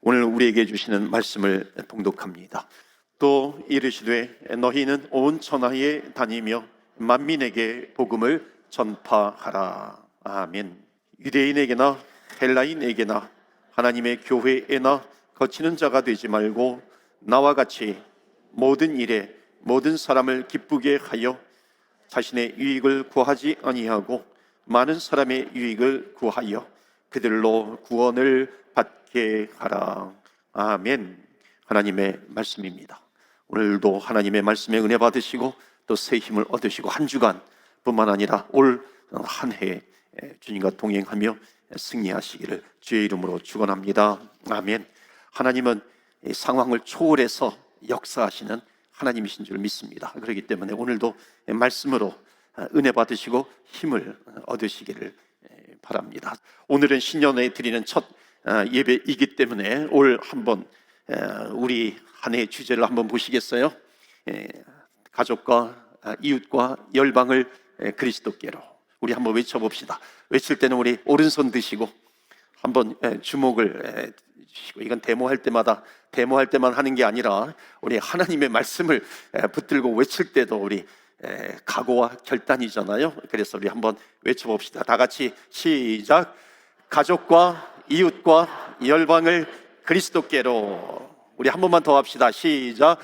오늘 우리에게 주시는 말씀을 봉독합니다. 또 이르시되 너희는 온 천하에 다니며 만민에게 복음을 전파하라. 아멘. 유대인에게나 헬라인에게나 하나님의 교회에나 거치는 자가 되지 말고 나와 같이 모든 일에 모든 사람을 기쁘게 하여 자신의 유익을 구하지 아니하고 많은 사람의 유익을 구하여 그들로 구원을 받게 하라. 아멘. 하나님의 말씀입니다. 오늘도 하나님의 말씀에 은혜 받으시고 또 새 힘을 얻으시고 한 주간 뿐만 아니라 올 한 해 주님과 동행하며 승리하시기를 주의 이름으로 축원합니다. 아멘. 하나님은 상황을 초월해서 역사하시는 하나님이신 줄 믿습니다. 그렇기 때문에 오늘도 말씀으로 은혜 받으시고 힘을 얻으시기를 바랍니다. 오늘은 신년에 드리는 첫 예배이기 때문에 올 한번 우리 한 해 주제를 한번 보시겠어요? 가족과 이웃과 열방을 그리스도께로. 우리 한번 외쳐봅시다. 외칠 때는 우리 오른손 드시고 한번 주목을 주시고, 이건 데모할 때만 하는 게 아니라 우리 하나님의 말씀을 붙들고 외칠 때도 우리 각오와 결단이잖아요. 그래서 우리 한번 외쳐봅시다. 다 같이 시작. 가족과 이웃과 열방을 그리스도께로. 우리 한 번만 더 합시다. 시작.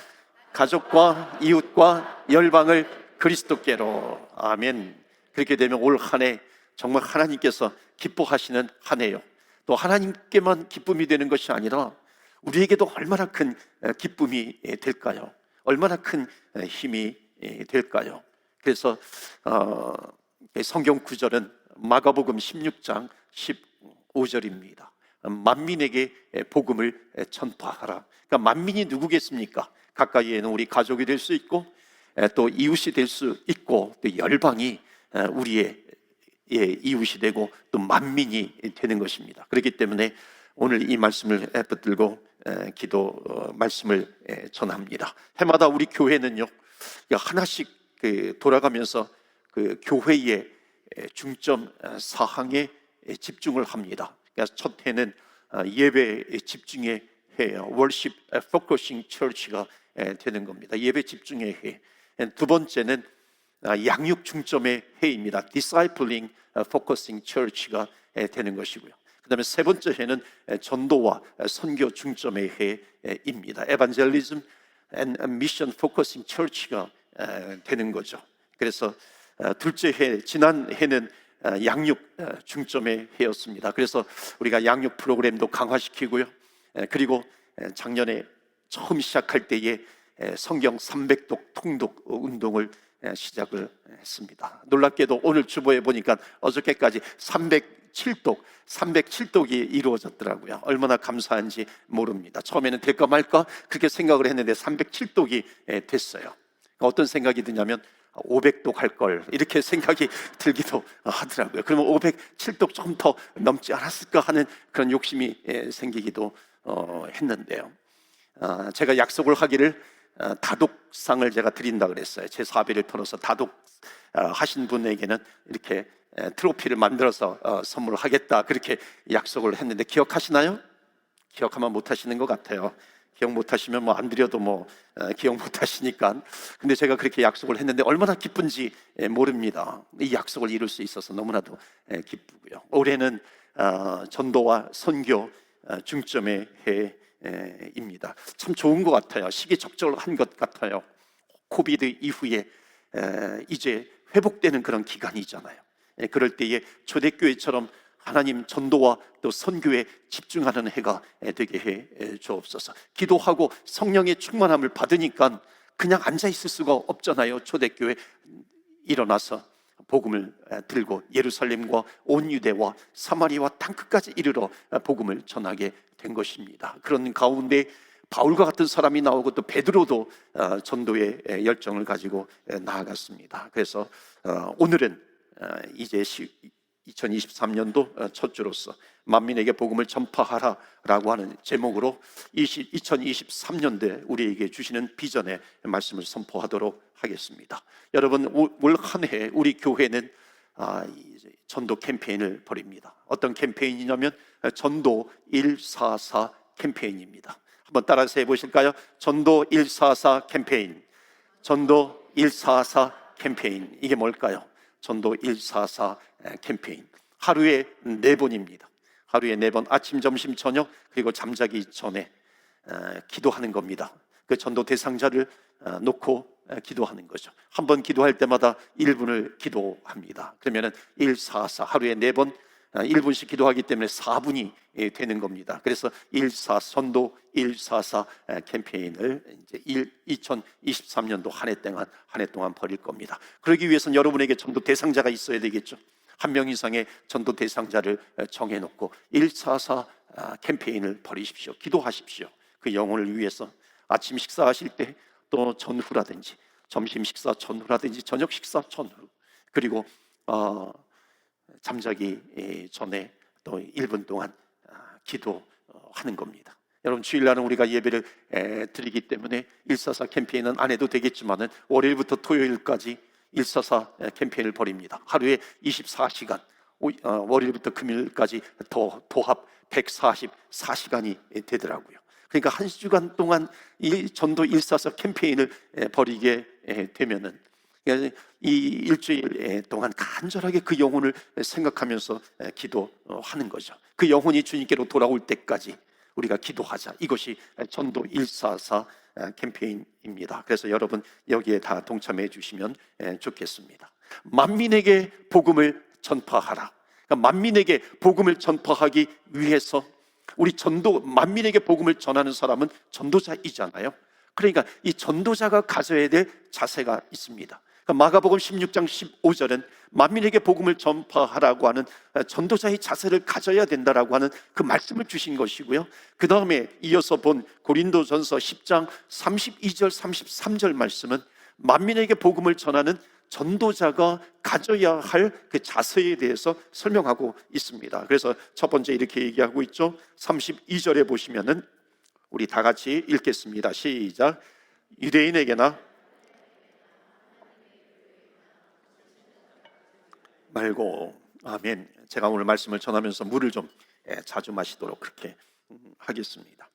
가족과 이웃과 열방을 그리스도께로. 아멘. 그렇게 되면 올 한 해 정말 하나님께서 기뻐하시는 한 해요. 또 하나님께만 기쁨이 되는 것이 아니라 우리에게도 얼마나 큰 기쁨이 될까요? 얼마나 큰 힘이 될까요? 그래서 성경 구절은 마가복음 16장 15절입니다. 만민에게 복음을 전파하라. 그러니까 만민이 누구겠습니까? 가까이에는 우리 가족이 될 수 있고 또 이웃이 될 수 있고 또 열방이 우리의 이웃이 되고 또 만민이 되는 것입니다. 그렇기 때문에 오늘 이 말씀을 붙들고 기도 말씀을 전합니다. 해마다 우리 교회는요 하나씩 돌아가면서 그 교회의 중점 사항에 집중을 합니다. 그래서 첫 해는 예배에 집중의 해예요. Worship Focusing Church가 되는 겁니다. 예배 집중의 해. 두 번째는 양육 중점의 해입니다. Discipling Focusing Church가 되는 것이고요. 그 다음에 세 번째 해는 전도와 선교 중점의 해입니다. Evangelism and Mission Focusing Church가 되는 거죠. 그래서 둘째 해, 지난 해는 양육 중점의 해였습니다. 그래서 우리가 양육 프로그램도 강화시키고요. 그리고 작년에 처음 시작할 때에 성경 300독 통독 운동을 시작을 했습니다. 놀랍게도 오늘 주보에 보니까 어저께까지 307독이 이루어졌더라고요. 얼마나 감사한지 모릅니다. 처음에는 될까 말까 그렇게 생각을 했는데 307독이 됐어요. 어떤 생각이 드냐면 500독 할 걸, 이렇게 생각이 들기도 하더라고요. 그러면 507독 좀 더 넘지 않았을까 하는 그런 욕심이 생기기도 했는데요. 제가 약속을 하기를 다독상을 제가 드린다 그랬어요. 제 사비를 털어서 다독 하신 분에게는 이렇게 트로피를 만들어서 선물을 하겠다, 그렇게 약속을 했는데 기억하시나요? 기억하면 못 하시는 것 같아요. 기억 못 하시면 안 드려도 기억 못 하시니까. 근데 제가 그렇게 약속을 했는데 얼마나 기쁜지 모릅니다. 이 약속을 이룰 수 있어서 너무나도 기쁘고요. 올해는 전도와 선교 중점의 해입니다. 참 좋은 것 같아요. 시기적절한 것 같아요. 코비드 이후에 이제 회복되는 그런 기간이잖아요. 그럴 때에 초대교회처럼 하나님 전도와 또 선교에 집중하는 해가 되게 해 주옵소서. 기도하고 성령의 충만함을 받으니까 그냥 앉아 있을 수가 없잖아요. 초대교회 일어나서 복음을 들고 예루살렘과 온 유대와 사마리아와 땅끝까지 이르러 복음을 전하게 된 것입니다. 그런 가운데 바울과 같은 사람이 나오고 또 베드로도 전도의 열정을 가지고 나아갔습니다. 그래서 오늘은 이제 2023년도 첫 주로서 만민에게 복음을 전파하라라고 하는 제목으로 2023년도에 우리에게 주시는 비전의 말씀을 선포하도록 하겠습니다. 여러분, 올 한 해 우리 교회는 전도 캠페인을 벌입니다. 어떤 캠페인이냐면 전도 144 캠페인입니다. 한번 따라서 해보실까요? 전도 144 캠페인. 전도 144 캠페인. 이게 뭘까요? 전도 144 캠페인. 하루에 4번입니다. 하루에 4번, 아침, 점심, 저녁, 그리고 잠자기 전에 기도하는 겁니다. 그 전도 대상자를 놓고 기도하는 거죠. 한 번 기도할 때마다 1분을 기도합니다. 그러면은 144, 하루에 4번 1분씩 기도하기 때문에 4분이 되는 겁니다. 그래서 144 선도 144 캠페인을 이제 2023년도 한 해 동안 벌일 겁니다. 그러기 위해서는 여러분에게 전도 대상자가 있어야 되겠죠. 한 명 이상의 전도 대상자를 정해놓고 144 캠페인을 벌이십시오. 기도하십시오. 그 영혼을 위해서 아침 식사하실 때, 또 전후라든지 점심 식사 전후라든지 저녁 식사 전후, 그리고 잠자기 전에 또 1분 동안 기도하는 겁니다. 여러분, 주일날은 우리가 예배를 드리기 때문에 144 캠페인은 안 해도 되겠지만은 월요일부터 토요일까지 144 캠페인을 벌입니다. 하루에 24시간, 월요일부터 금요일까지 도합 144시간이 되더라고요. 그러니까 한 주간 동안 이 전도 144 캠페인을 벌이게 되면은 이 일주일 동안 간절하게 그 영혼을 생각하면서 기도하는 거죠. 그 영혼이 주님께로 돌아올 때까지 우리가 기도하자. 이것이 전도 144 캠페인입니다. 그래서 여러분 여기에 다 동참해 주시면 좋겠습니다. 만민에게 복음을 전파하라. 그러니까 만민에게 복음을 전파하기 위해서 우리 만민에게 복음을 전하는 사람은 전도자이잖아요. 그러니까 이 전도자가 가져야 될 자세가 있습니다. 그러니까 마가복음 16장 15절은 만민에게 복음을 전파하라고 하는 전도자의 자세를 가져야 된다라고 하는 그 말씀을 주신 것이고요. 그 다음에 이어서 본 고린도전서 10장 32절 33절 말씀은 만민에게 복음을 전하는 전도자가 가져야 할 그 자세에 대해서 설명하고 있습니다. 그래서 첫 번째 이렇게 얘기하고 있죠. 32절에 보시면은 우리 다 같이 읽겠습니다. 시작. 유대인에게나 말고. 아멘. 제가 오늘 말씀을 전하면서 물을 좀 자주 마시도록 그렇게 하겠습니다.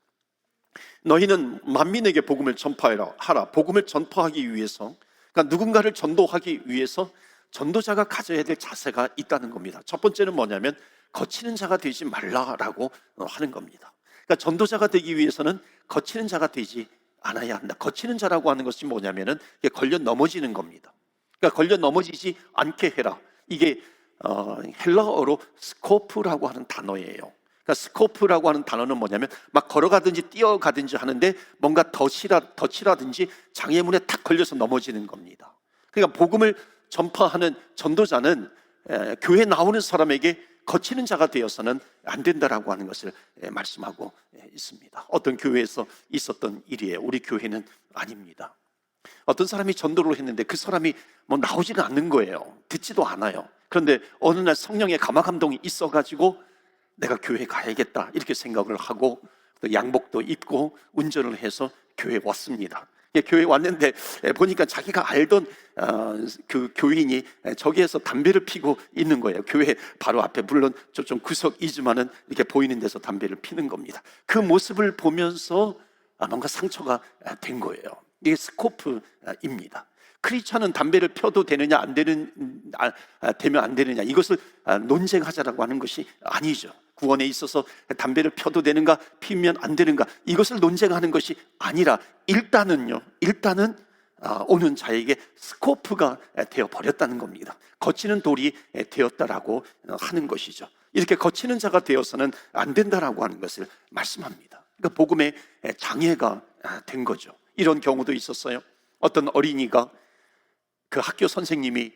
너희는 만민에게 복음을 전파하라. 복음을 전파하기 위해서, 그러니까 누군가를 전도하기 위해서 전도자가 가져야 될 자세가 있다는 겁니다. 첫 번째는 뭐냐면 거치는 자가 되지 말라라고 하는 겁니다. 그러니까 전도자가 되기 위해서는 거치는 자가 되지 않아야 한다. 거치는 자라고 하는 것이 뭐냐면은 걸려 넘어지는 겁니다. 그러니까 걸려 넘어지지 않게 해라. 이게 헬라어로 스코프라고 하는 단어예요. 그러니까 스코프라고 하는 단어는 뭐냐면 막 걸어가든지 뛰어가든지 하는데 뭔가 덫이라든지 장애물에 탁 걸려서 넘어지는 겁니다. 그러니까 복음을 전파하는 전도자는 교회에 나오는 사람에게 거치는 자가 되어서는 안 된다라고 하는 것을 말씀하고 있습니다. 어떤 교회에서 있었던 일이에요. 우리 교회는 아닙니다. 어떤 사람이 전도를 했는데 그 사람이 뭐 나오지는 않는 거예요. 듣지도 않아요. 그런데 어느 날 성령의 감화 감동이 있어가지고 내가 교회 가야겠다 이렇게 생각을 하고 또 양복도 입고 운전을 해서 교회에 왔습니다. 교회에 왔는데 보니까 자기가 알던 그 교인이 저기에서 담배를 피고 있는 거예요. 교회 바로 앞에, 물론 좀 구석이지만은 이렇게 보이는 데서 담배를 피는 겁니다. 그 모습을 보면서 뭔가 상처가 된 거예요. 이게 스코프입니다. 크리스찬은 담배를 펴도 되느냐 되면 안 되느냐, 이것을 논쟁하자라고 하는 것이 아니죠. 구원에 있어서 담배를 펴도 되는가 피면 안 되는가, 이것을 논쟁하는 것이 아니라 일단은 오는 자에게 스코프가 되어버렸다는 겁니다. 거치는 돌이 되었다라고 하는 것이죠. 이렇게 거치는 자가 되어서는 안 된다라고 하는 것을 말씀합니다. 그러니까 복음에 장애가 된 거죠. 이런 경우도 있었어요. 어떤 어린이가 그 학교 선생님이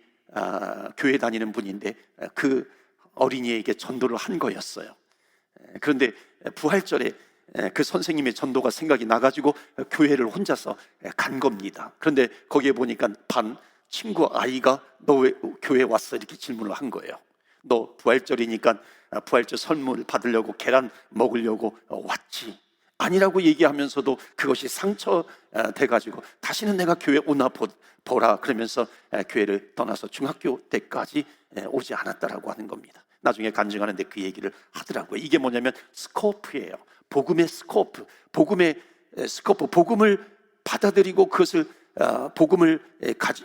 교회 다니는 분인데 그 어린이에게 전도를 한 거였어요. 그런데 부활절에 그 선생님의 전도가 생각이 나가지고 교회를 혼자서 간 겁니다. 그런데 거기에 보니까 반 친구 아이가 너 왜 교회 왔어? 이렇게 질문을 한 거예요. 너 부활절이니까 부활절 선물 받으려고 계란 먹으려고 왔지? 아니라고 얘기하면서도 그것이 상처돼가지고 다시는 내가 교회 오나 보라 그러면서 교회를 떠나서 중학교 때까지 오지 않았다라고 하는 겁니다. 나중에 간증하는데 그 얘기를 하더라고요. 이게 뭐냐면 스코프예요. 복음의 스코프, 복음의 스코프, 복음을 받아들이고 그것을 복음을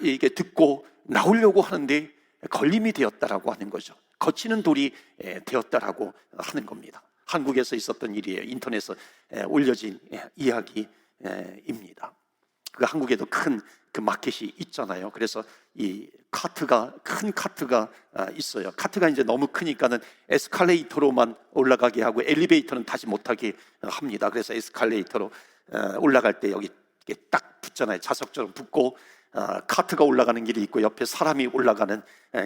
이게 듣고 나오려고 하는데 걸림이 되었다라고 하는 거죠. 거치는 돌이 되었다라고 하는 겁니다. 한국에서 있었던 일이에요. 인터넷에 올려진 이야기입니다. 그 한국에도 큰 그 마켓이 있잖아요. 그래서 이 큰 카트가 있어요. 카트가 이제 너무 크니까는 에스컬레이터로만 올라가게 하고 엘리베이터는 타지 못하게 합니다. 그래서 에스컬레이터로 올라갈 때 여기 이렇게 딱 붙잖아요. 자석처럼 붙고 카트가 올라가는 길이 있고 옆에 사람이 올라가는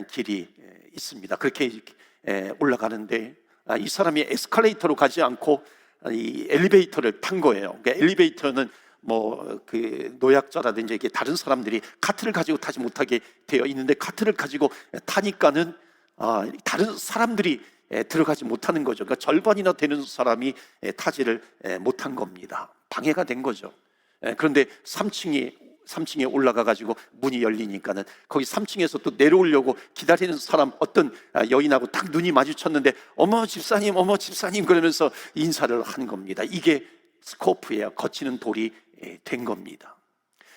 길이 있습니다. 그렇게 올라가는데 이 사람이 에스컬레이터로 가지 않고 이 엘리베이터를 탄 거예요. 그러니까 엘리베이터는 그 노약자라든지 이렇게 다른 사람들이 카트를 가지고 타지 못하게 되어 있는데 카트를 가지고 타니까는 다른 사람들이 들어가지 못하는 거죠. 그러니까 절반이나 되는 사람이 타지를 못한 겁니다. 방해가 된 거죠. 그런데 3층에 올라가 가지고 문이 열리니까는 거기 3층에서 또 내려오려고 기다리는 사람 어떤 여인하고 딱 눈이 마주쳤는데 어머 집사님 그러면서 인사를 한 겁니다. 이게 스코프예요. 거치는 돌이 된 겁니다.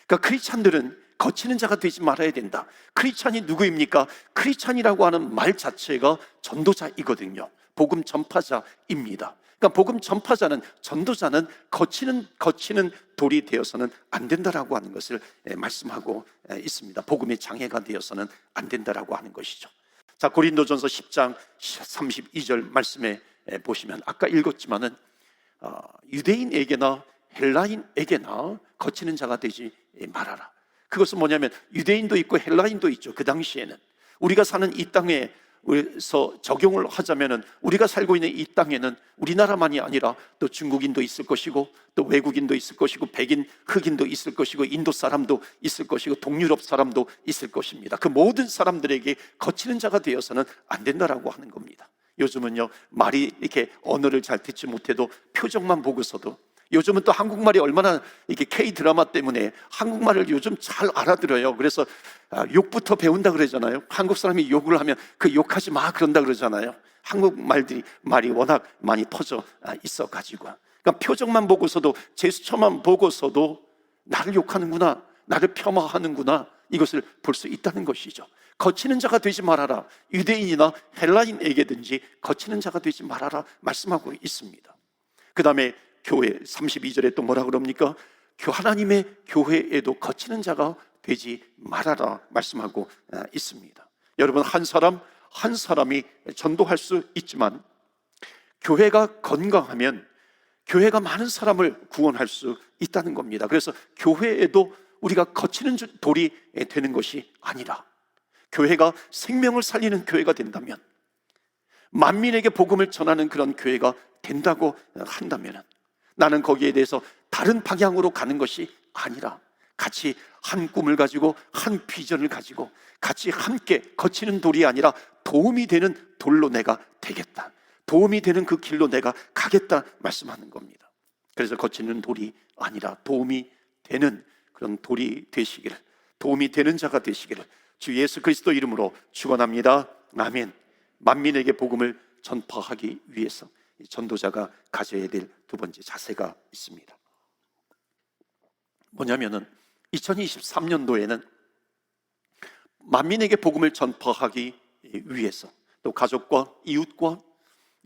그러니까 크리스찬들은 거치는 자가 되지 말아야 된다. 크리스찬이 누구입니까? 크리스찬이라고 하는 말 자체가 전도자이거든요. 복음 전파자입니다. 그러니까 복음 전도자는 거치는 돌이 되어서는 안 된다라고 하는 것을 말씀하고 있습니다. 복음의 장애가 되어서는 안 된다라고 하는 것이죠. 자, 고린도전서 10장 32절 말씀에 보시면 아까 읽었지만은 유대인에게나 헬라인에게나 거치는 자가 되지 말아라. 그것은 뭐냐면 유대인도 있고 헬라인도 있죠. 그 당시에는 우리가 사는 이 땅에서 적용을 하자면은 우리가 살고 있는 이 땅에는 우리나라만이 아니라 또 중국인도 있을 것이고 또 외국인도 있을 것이고 백인, 흑인도 있을 것이고 인도 사람도 있을 것이고 동유럽 사람도 있을 것입니다. 그 모든 사람들에게 거치는 자가 되어서는 안 된다라고 하는 겁니다. 요즘은요, 말이 이렇게 언어를 잘 듣지 못해도 표정만 보고서도, 요즘은 또 한국말이 얼마나 이렇게 K-드라마 때문에 한국말을 요즘 잘 알아들어요. 그래서 욕부터 배운다 그러잖아요. 한국 사람이 욕을 하면 그 욕하지 마 그런다 그러잖아요. 말이 워낙 많이 퍼져 있어가지고, 그러니까 표정만 보고서도, 제스처만 보고서도 나를 욕하는구나, 나를 폄하하는구나, 이것을 볼 수 있다는 것이죠. 거치는 자가 되지 말아라. 유대인이나 헬라인에게든지 거치는 자가 되지 말아라 말씀하고 있습니다. 그 다음에 교회 32절에 또 뭐라 그럽니까? 하나님의 교회에도 거치는 자가 되지 말아라 말씀하고 있습니다. 여러분, 한 사람이 전도할 수 있지만 교회가 건강하면 교회가 많은 사람을 구원할 수 있다는 겁니다. 그래서 교회에도 우리가 거치는 돌이 되는 것이 아니라 교회가 생명을 살리는 교회가 된다면, 만민에게 복음을 전하는 그런 교회가 된다고 한다면, 나는 거기에 대해서 다른 방향으로 가는 것이 아니라 같이 한 꿈을 가지고 한 비전을 가지고 같이 함께 거치는 돌이 아니라 도움이 되는 돌로 내가 되겠다, 도움이 되는 그 길로 내가 가겠다 말씀하는 겁니다. 그래서 거치는 돌이 아니라 도움이 되는 그런 돌이 되시기를, 도움이 되는 자가 되시기를 주 예수 그리스도 이름으로 축원합니다. 아멘. 만민에게 복음을 전파하기 위해서 전도자가 가져야 될 두 번째 자세가 있습니다. 뭐냐면은 2023년도에는 만민에게 복음을 전파하기 위해서, 또 가족과 이웃과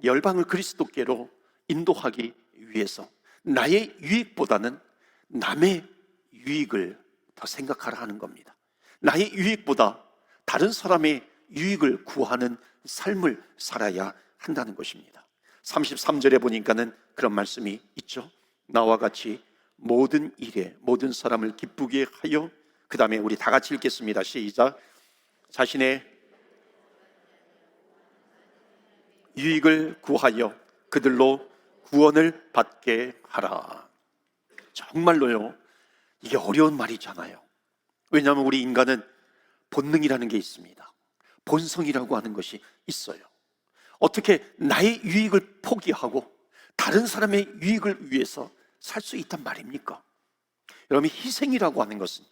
열방을 그리스도께로 인도하기 위해서 나의 유익보다는 남의 유익을 더 생각하라 하는 겁니다. 나의 유익보다 다른 사람의 유익을 구하는 삶을 살아야 한다는 것입니다. 33절에 보니까는 그런 말씀이 있죠. 나와 같이 모든 일에 모든 사람을 기쁘게 하여, 그 다음에 우리 다 같이 읽겠습니다. 시작. 자신의 유익을 구하여 그들로 구원을 받게 하라. 정말로요, 이게 어려운 말이잖아요. 왜냐하면 우리 인간은 본능이라는 게 있습니다. 본성이라고 하는 것이 있어요. 어떻게 나의 유익을 포기하고 다른 사람의 유익을 위해서 살 수 있단 말입니까? 여러분, 희생이라고 하는 것은,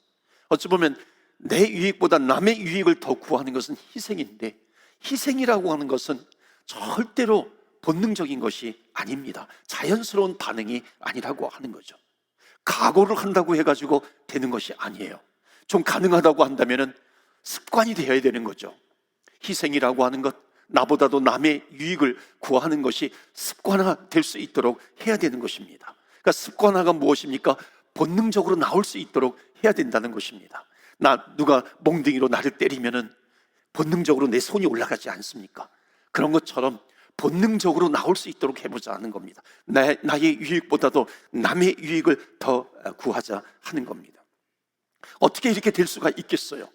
어찌 보면 내 유익보다 남의 유익을 더 구하는 것은 희생인데, 희생이라고 하는 것은 절대로 본능적인 것이 아닙니다. 자연스러운 반응이 아니라고 하는 거죠. 각오를 한다고 해가지고 되는 것이 아니에요. 좀 가능하다고 한다면 습관이 되어야 되는 거죠. 희생이라고 하는 것, 나보다도 남의 유익을 구하는 것이 습관화 될 수 있도록 해야 되는 것입니다. 그러니까 습관화가 무엇입니까? 본능적으로 나올 수 있도록 해야 된다는 것입니다. 누가 몽둥이로 나를 때리면은 본능적으로 내 손이 올라가지 않습니까? 그런 것처럼 본능적으로 나올 수 있도록 해보자 하는 겁니다. 나의 유익보다도 남의 유익을 더 구하자 하는 겁니다. 어떻게 이렇게 될 수가 있겠어요?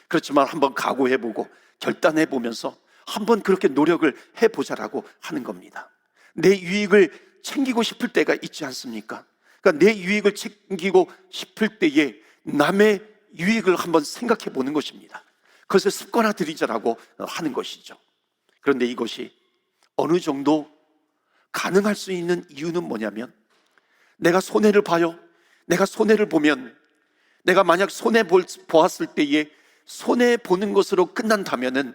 그렇지만 한번 각오해보고 결단해보면서 한번 그렇게 노력을 해보자라고 하는 겁니다. 내 유익을 챙기고 싶을 때가 있지 않습니까? 그러니까 내 유익을 챙기고 싶을 때에 남의 유익을 한번 생각해 보는 것입니다. 그것을 습관화 들이자라고 하는 것이죠. 그런데 이것이 어느 정도 가능할 수 있는 이유는 뭐냐면, 내가 손해를 봐요. 내가 손해를 보면, 내가 만약 보았을 때에 손해보는 것으로 끝난다면은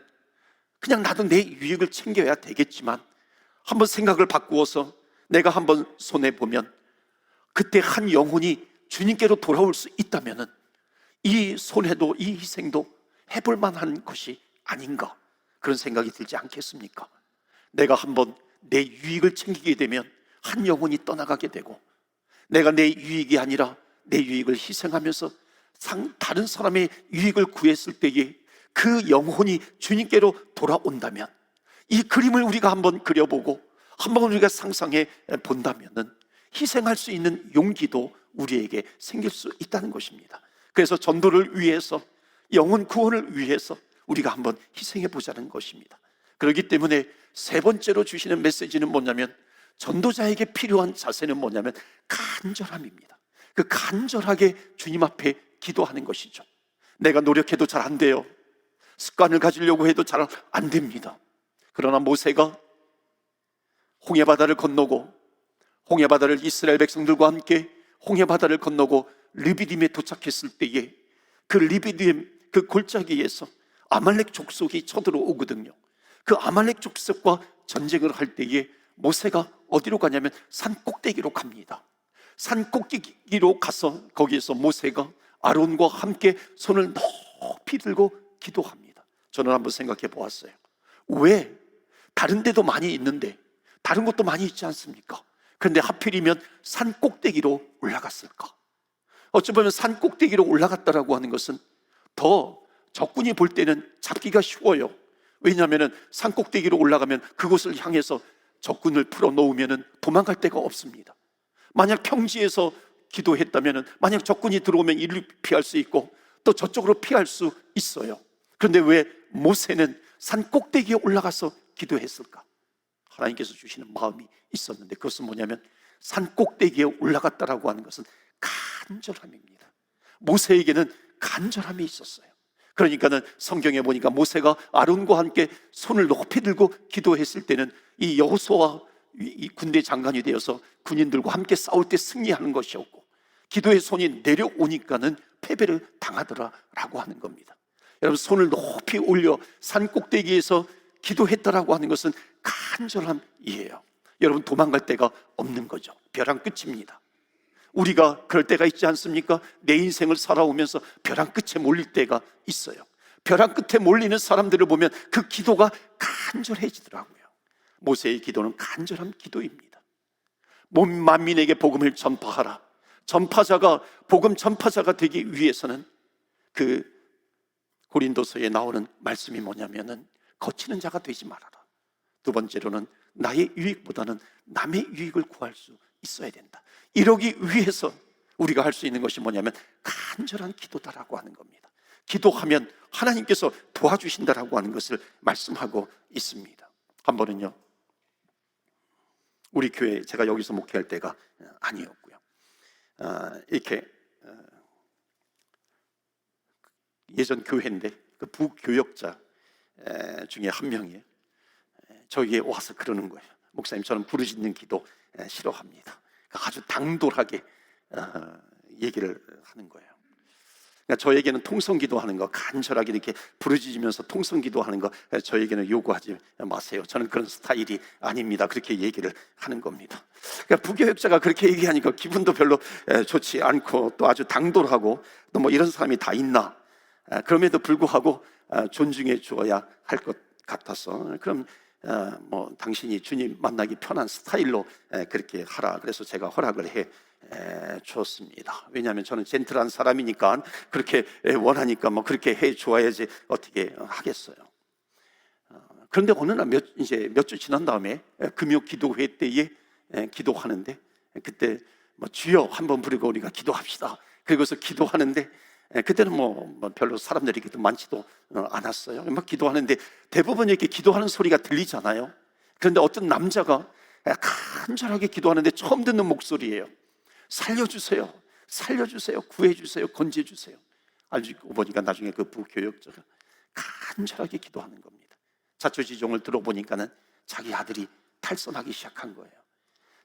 그냥 나도 내 유익을 챙겨야 되겠지만, 한번 생각을 바꾸어서 내가 한번 손해보면 그때 한 영혼이 주님께로 돌아올 수 있다면은 이 손해도, 이 희생도 해볼 만한 것이 아닌가, 그런 생각이 들지 않겠습니까? 내가 한번 내 유익을 챙기게 되면 한 영혼이 떠나가게 되고, 내가 내 유익이 아니라 내 유익을 희생하면서 다른 사람의 유익을 구했을 때에 그 영혼이 주님께로 돌아온다면, 이 그림을 우리가 한번 그려보고 한번 우리가 상상해 본다면은 희생할 수 있는 용기도 우리에게 생길 수 있다는 것입니다. 그래서 전도를 위해서, 영혼 구원을 위해서 우리가 한번 희생해 보자는 것입니다. 그렇기 때문에 세 번째로 주시는 메시지는 뭐냐면, 전도자에게 필요한 자세는 뭐냐면 간절함입니다. 그 간절하게 주님 앞에 기도하는 것이죠. 내가 노력해도 잘 안 돼요. 습관을 가지려고 해도 잘 안 됩니다. 그러나 모세가 홍해바다를 건너고, 홍해바다를 이스라엘 백성들과 함께 홍해바다를 건너고 르비딤에 도착했을 때에 그 르비딤 그 골짜기에서 아말렉 족속이 쳐들어오거든요. 그 아말렉 족속과 전쟁을 할 때에 모세가 어디로 가냐면 산 꼭대기로 갑니다. 산 꼭대기로 가서 거기에서 모세가 아론과 함께 손을 높이 들고 기도합니다. 저는 한번 생각해 보았어요. 왜 다른 데도 많이 있는데, 다른 것도 많이 있지 않습니까? 그런데 하필이면 산 꼭대기로 올라갔을까? 어찌 보면 산 꼭대기로 올라갔다라고 하는 것은 더 적군이 볼 때는 잡기가 쉬워요. 왜냐하면 산 꼭대기로 올라가면 그곳을 향해서 적군을 풀어놓으면 도망갈 데가 없습니다. 만약 평지에서 기도했다면 만약 적군이 들어오면 이리로 피할 수 있고 또 저쪽으로 피할 수 있어요. 그런데 왜 모세는 산 꼭대기에 올라가서 기도했을까? 하나님께서 주시는 마음이 있었는데, 그것은 뭐냐면 산 꼭대기에 올라갔다라고 하는 것은 간절함입니다. 모세에게는 간절함이 있었어요. 그러니까는 성경에 보니까 모세가 아론과 함께 손을 높이 들고 기도했을 때는 이 여호수아와 이 군대 장관이 되어서 군인들과 함께 싸울 때 승리하는 것이었고, 기도의 손이 내려오니까는 패배를 당하더라라고 하는 겁니다. 여러분, 손을 높이 올려 산 꼭대기에서 기도했다라고 하는 것은 간절함이에요. 여러분, 도망갈 데가 없는 거죠. 벼랑 끝입니다. 우리가 그럴 때가 있지 않습니까? 내 인생을 살아오면서 벼랑 끝에 몰릴 때가 있어요. 벼랑 끝에 몰리는 사람들을 보면 그 기도가 간절해지더라고요. 모세의 기도는 간절한 기도입니다. 만민에게 복음을 전파하라. 복음 전파자가 되기 위해서는 그 고린도서에 나오는 말씀이 뭐냐면은 거치는 자가 되지 말아라. 두 번째로는 나의 유익보다는 남의 유익을 구할 수 있어야 된다. 이러기 위해서 우리가 할 수 있는 것이 뭐냐면 간절한 기도다라고 하는 겁니다. 기도하면 하나님께서 도와주신다라고 하는 것을 말씀하고 있습니다. 한 번은요, 우리 교회, 제가 여기서 목회할 때가 아니었고요, 이렇게 예전 교회인데 그 부교역자 중에 한 명이 저에게 와서 그러는 거예요. 목사님, 저는 부르짖는 기도 싫어합니다. 아주 당돌하게 얘기를 하는 거예요. 그러니까 저에게는 통성기도 하는 거, 간절하게 이렇게 부르짖으면서 통성기도 하는 거 저에게는 요구하지 마세요. 저는 그런 스타일이 아닙니다. 그렇게 얘기를 하는 겁니다. 그러니까 부교육자가 그렇게 얘기하니까 기분도 별로 좋지 않고, 또 아주 당돌하고, 또 뭐 이런 사람이 다 있나, 그럼에도 불구하고 존중해 주어야 할 것 같아서, 그럼 뭐 당신이 주님 만나기 편한 스타일로 그렇게 하라, 그래서 제가 허락을 해 줬습니다. 왜냐하면 저는 젠틀한 사람이니까, 그렇게 원하니까 뭐 그렇게 해 줘야지 어떻게 하겠어요. 그런데 어느 날 몇 주 지난 다음에 금요 기도회 때에 기도하는데, 그때 뭐 주여 한번 부르고 우리가 기도합시다, 그리고서 기도하는데, 그때는 뭐 별로 사람들이 그렇게 많지도 않았어요. 막 기도하는데 대부분 이렇게 기도하는 소리가 들리잖아요. 그런데 어떤 남자가 간절하게 기도하는데 처음 듣는 목소리예요. 살려주세요, 살려주세요, 구해주세요, 건져주세요. 알고 보니까 나중에 그 부교역자가 간절하게 기도하는 겁니다. 자초지종을 들어보니까는 자기 아들이 탈선하기 시작한 거예요.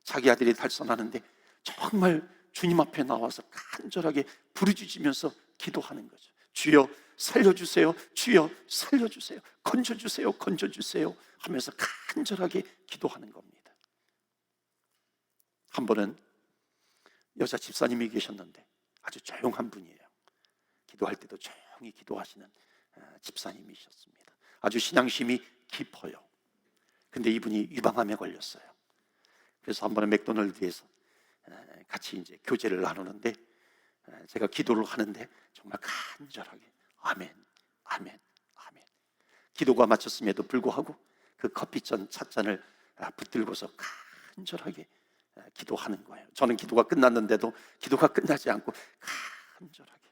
자기 아들이 탈선하는데 정말 주님 앞에 나와서 간절하게 부르짖으면서 기도하는 거죠. 주여 살려주세요, 주여 살려주세요, 건져주세요, 건져주세요 하면서 간절하게 기도하는 겁니다. 한 번은 여자 집사님이 계셨는데 아주 조용한 분이에요. 기도할 때도 조용히 기도하시는 집사님이셨습니다. 아주 신앙심이 깊어요. 근데 이분이 유방암에 걸렸어요. 그래서 한 번은 맥도날드에서 같이 이제 교제를 나누는데, 제가 기도를 하는데 정말 간절하게 아멘, 아멘, 아멘. 기도가 마쳤음에도 불구하고 그 커피잔 찻잔을 붙들고서 간절하게 기도하는 거예요. 저는 기도가 끝났는데도 기도가 끝나지 않고 간절하게,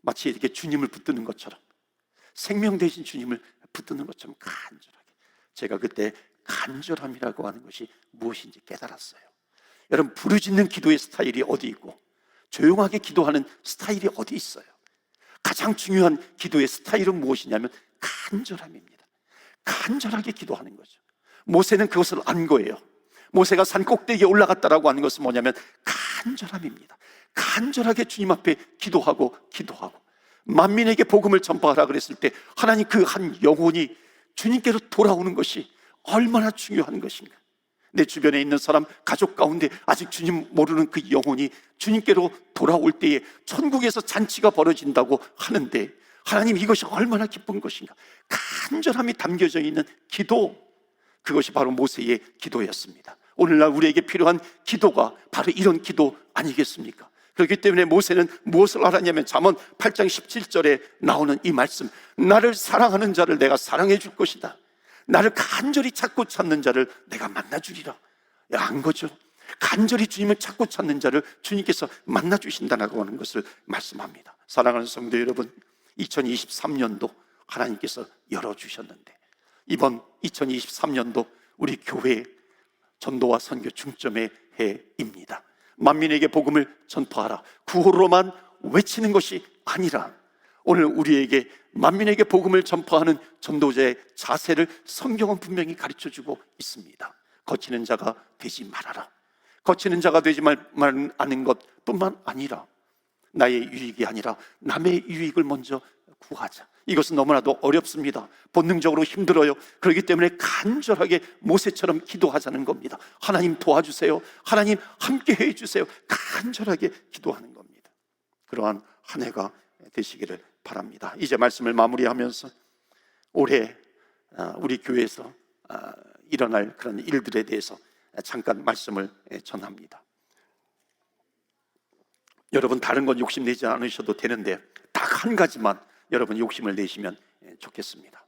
마치 이렇게 주님을 붙드는 것처럼, 생명 대신 주님을 붙드는 것처럼 간절하게. 제가 그때 간절함이라고 하는 것이 무엇인지 깨달았어요. 여러분, 부르짖는 기도의 스타일이 어디 있고 조용하게 기도하는 스타일이 어디 있어요? 가장 중요한 기도의 스타일은 무엇이냐면 간절함입니다. 간절하게 기도하는 거죠. 모세는 그것을 안 거예요. 모세가 산 꼭대기에 올라갔다라고 하는 것은 뭐냐면 간절함입니다. 간절하게 주님 앞에 기도하고 만민에게 복음을 전파하라 그랬을 때 하나님 그 한 영혼이 주님께로 돌아오는 것이 얼마나 중요한 것인가. 내 주변에 있는 사람, 가족 가운데 아직 주님 모르는 그 영혼이 주님께로 돌아올 때에 천국에서 잔치가 벌어진다고 하는데, 하나님 이것이 얼마나 기쁜 것인가. 간절함이 담겨져 있는 기도, 그것이 바로 모세의 기도였습니다. 오늘날 우리에게 필요한 기도가 바로 이런 기도 아니겠습니까? 그렇기 때문에 모세는 무엇을 알았냐면 잠언 8장 17절에 나오는 이 말씀, 나를 사랑하는 자를 내가 사랑해 줄 것이다, 나를 간절히 찾고 찾는 자를 내가 만나주리라. 안 거죠. 간절히 주님을 찾고 찾는 자를 주님께서 만나주신다고 하는 것을 말씀합니다. 사랑하는 성도 여러분, 2023년도 하나님께서 열어주셨는데, 이번 2023년도 우리 교회 전도와 선교 중점의 해입니다. 만민에게 복음을 전파하라, 구호로만 외치는 것이 아니라 오늘 우리에게 만민에게 복음을 전파하는 전도자의 자세를 성경은 분명히 가르쳐주고 있습니다. 거치는 자가 되지 말아라. 거치는 자가 되지 말라는 것뿐만 아니라 나의 유익이 아니라 남의 유익을 먼저 구하자. 이것은 너무나도 어렵습니다. 본능적으로 힘들어요. 그렇기 때문에 간절하게 모세처럼 기도하자는 겁니다. 하나님 도와주세요, 하나님 함께 해주세요, 간절하게 기도하는 겁니다. 그러한 한 해가 되시기를 바랍니다. 이제 말씀을 마무리하면서 올해 우리 교회에서 일어날 그런 일들에 대해서 잠깐 말씀을 전합니다. 여러분, 다른 건 욕심내지 않으셔도 되는데 딱 한 가지만 여러분 욕심을 내시면 좋겠습니다.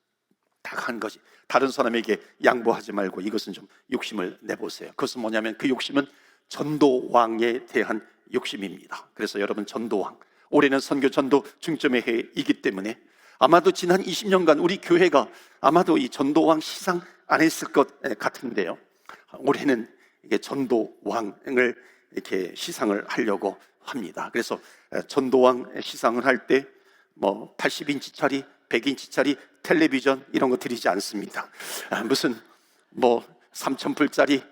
딱 한 가지, 다른 사람에게 양보하지 말고 이것은 좀 욕심을 내보세요. 그것은 뭐냐면 그 욕심은 전도왕에 대한 욕심입니다. 그래서 여러분, 전도왕, 올해는 선교 전도 중점의 해이기 때문에 아마도 지난 20년간 우리 교회가 아마도 이 전도왕 시상 안 했을 것 같은데요, 올해는 이게 전도왕을 이렇게 시상을 하려고 합니다. 그래서 전도왕 시상을 할 때 뭐 80인치짜리, 100인치짜리 텔레비전 이런 거 드리지 않습니다. 무슨 뭐 3,000불짜리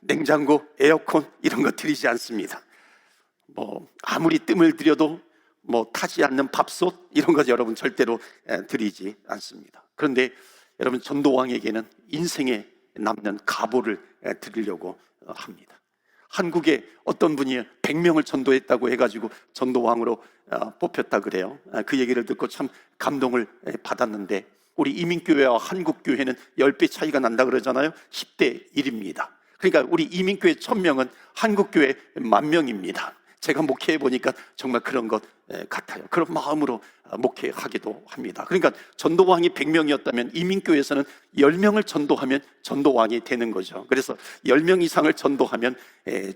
냉장고, 에어컨 이런 거 드리지 않습니다. 뭐 아무리 뜸을 들여도 뭐 타지 않는 밥솥 이런 거 여러분 절대로 드리지 않습니다. 그런데 여러분, 전도왕에게는 인생에 남는 가보를 드리려고 합니다. 한국에 어떤 분이 100명을 전도했다고 해가지고 전도왕으로 뽑혔다 그래요. 그 얘기를 듣고 참 감동을 받았는데, 우리 이민교회와 한국교회는 10배 차이가 난다 그러잖아요. 10대 1입니다. 그러니까 우리 이민교회 1000명은 한국교회 10,000명입니다. 제가 목회해 보니까 정말 그런 것 같아요. 그런 마음으로 목회하기도 합니다. 그러니까 전도왕이 100명이었다면 이민교회에서는 10명을 전도하면 전도왕이 되는 거죠. 그래서 10명 이상을 전도하면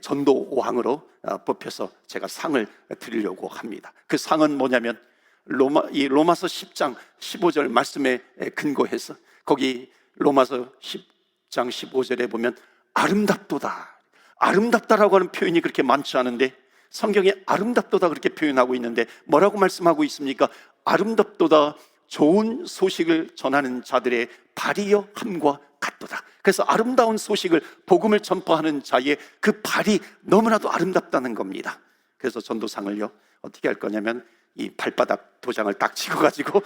전도왕으로 뽑혀서 제가 상을 드리려고 합니다. 그 상은 뭐냐면 로마서 10장 15절 말씀에 근거해서, 거기 로마서 10장 15절에 보면 아름답도다, 아름답다라고 하는 표현이 그렇게 많지 않은데 성경에 아름답도다 그렇게 표현하고 있는데 뭐라고 말씀하고 있습니까? 아름답도다, 좋은 소식을 전하는 자들의 발이여 함과 같도다. 그래서 아름다운 소식을, 복음을 전파하는 자의 그 발이 너무나도 아름답다는 겁니다. 그래서 전도상을요 어떻게 할 거냐면, 이 발바닥 도장을 딱 찍어가지고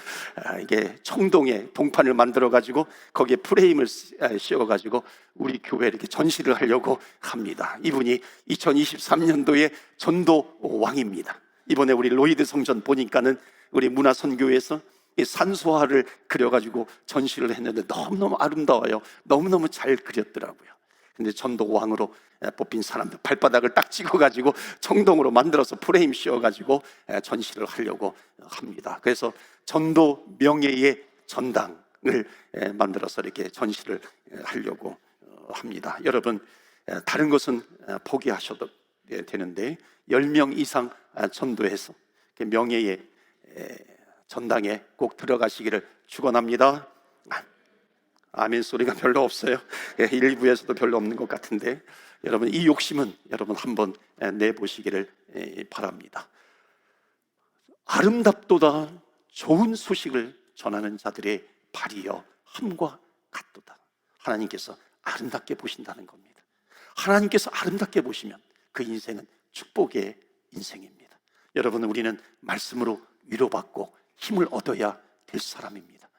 이게 청동에 동판을 만들어가지고 거기에 프레임을 씌워가지고 우리 교회에 이렇게 전시를 하려고 합니다. 이분이 2023년도에 전도왕입니다. 이번에 우리 로이드 성전 보니까는 우리 문화선교에서 산소화를 그려가지고 전시를 했는데 너무너무 아름다워요. 너무너무 잘 그렸더라고요. 근데 전도왕으로 뽑힌 사람들 발바닥을 딱 찍어가지고 청동으로 만들어서 프레임 씌워가지고 전시를 하려고 합니다. 그래서 전도 명예의 전당을 만들어서 이렇게 전시를 하려고 합니다. 여러분, 다른 것은 포기하셔도 되는데 10명 이상 전도해서 명예의 전당에 꼭 들어가시기를 축원합니다. 아멘 소리가 별로 없어요. 일부에서도 별로 없는 것 같은데, 여러분 이 욕심은 여러분 한번 내보시기를 바랍니다. 아름답도다, 좋은 소식을 전하는 자들의 발이여 함과 같도다. 하나님께서 아름답게 보신다는 겁니다. 하나님께서 아름답게 보시면 그 인생은 축복의 인생입니다. 여러분, 우리는 말씀으로 위로받고 힘을 얻어야 될 사람입니다.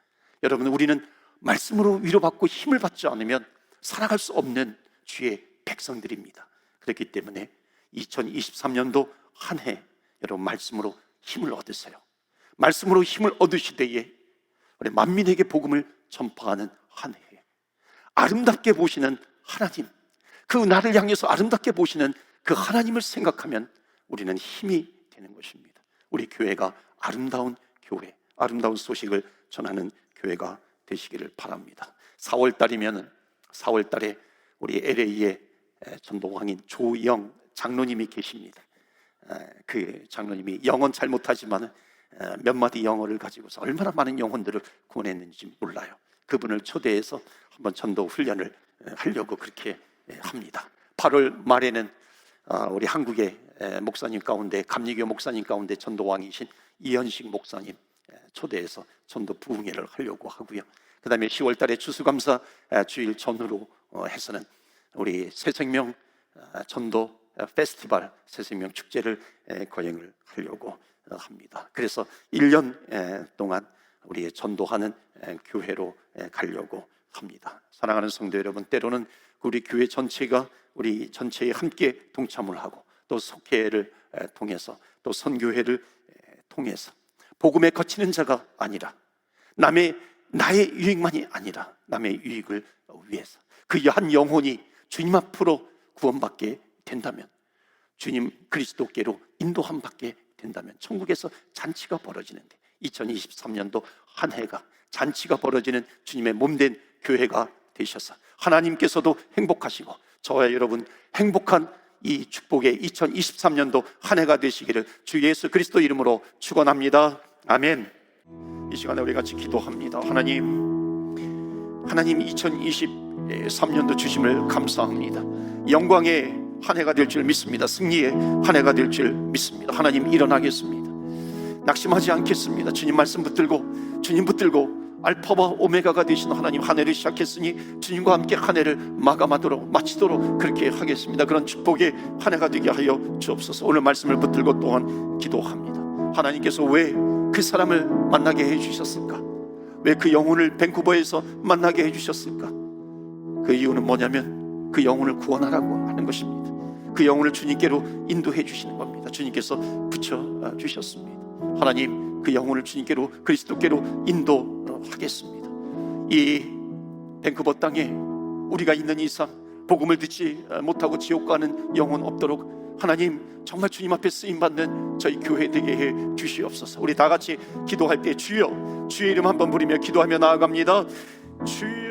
여러분, 우리는 말씀으로 위로받고 힘을 받지 않으면 살아갈 수 없는 주의 백성들입니다. 그렇기 때문에 2023년도 한 해 여러분 말씀으로 힘을 얻으세요. 말씀으로 힘을 얻으시되에 우리 만민에게 복음을 전파하는 한 해, 아름답게 보시는 하나님, 그 나를 향해서 아름답게 보시는 그 하나님을 생각하면 우리는 힘이 되는 것입니다. 우리 교회가 아름다운 교회, 아름다운 소식을 전하는 교회가 되시기를 바랍니다. 4월달에 우리 LA에 전도왕인 조영 장로님이 계십니다. 그 장로님이 영어는 잘 못하지만 몇 마디 영어를 가지고서 얼마나 많은 영혼들을 구원했는지 몰라요. 그분을 초대해서 한번 전도 훈련을 하려고 그렇게 합니다. 8월 말에는 우리 한국의 목사님 가운데, 감리교 목사님 가운데 전도왕이신 이현식 목사님 초대해서 전도 부흥회를 하려고 하고요. 그 다음에 10월 달에 추수감사 주일 전후로 해서는 우리 새생명 전도 페스티벌, 새생명 축제를 거행을 하려고 합니다. 그래서 1년 동안 우리 전도하는 교회로 가려고 합니다. 사랑하는 성도 여러분, 때로는 우리 교회 전체가 우리 전체에 함께 동참을 하고 또 속회를 통해서 또 선교회를 통해서 복음에 거치는 자가 아니라 나의 유익만이 아니라 남의 유익을 위해서 그 한 영혼이 주님 앞으로 구원받게 된다면, 주님 그리스도께로 인도함 받게 된다면 천국에서 잔치가 벌어지는데 2023년도 한 해가 잔치가 벌어지는 주님의 몸된 교회가 되셔서 하나님께서도 행복하시고 저와 여러분 행복한 이 축복의 2023년도 한 해가 되시기를 주 예수 그리스도 이름으로 축원합니다. 아멘. 이 시간에 우리 같이 기도합니다. 하나님 2023년도 주심을 감사합니다. 영광의 한 해가 될 줄 믿습니다. 승리의 한 해가 될 줄 믿습니다. 하나님 일어나겠습니다. 낙심하지 않겠습니다. 주님 말씀 붙들고 알파와 오메가가 되신 하나님, 한 해를 시작했으니 주님과 함께 한 해를 마치도록 그렇게 하겠습니다. 그런 축복의 한 해가 되게 하여 주옵소서. 오늘 말씀을 붙들고 또한 기도합니다. 하나님께서 왜 그 사람을 만나게 해주셨을까? 왜 그 영혼을 밴쿠버에서 만나게 해주셨을까? 그 이유는 뭐냐면 그 영혼을 구원하라고 하는 것입니다. 그 영혼을 주님께로 인도해 주시는 겁니다. 주님께서 붙여주셨습니다. 하나님, 그 영혼을 주님께로, 그리스도께로 인도하겠습니다. 이 밴쿠버 땅에 우리가 있는 이상 복음을 듣지 못하고 지옥 가는 영혼 없도록 하나님, 정말 주님 앞에 쓰임받는 저희 교회 되게 해 주시옵소서. 우리 다 같이 기도할 때 주여, 주의 이름 한번 부르며 기도하며 나아갑니다. 주여.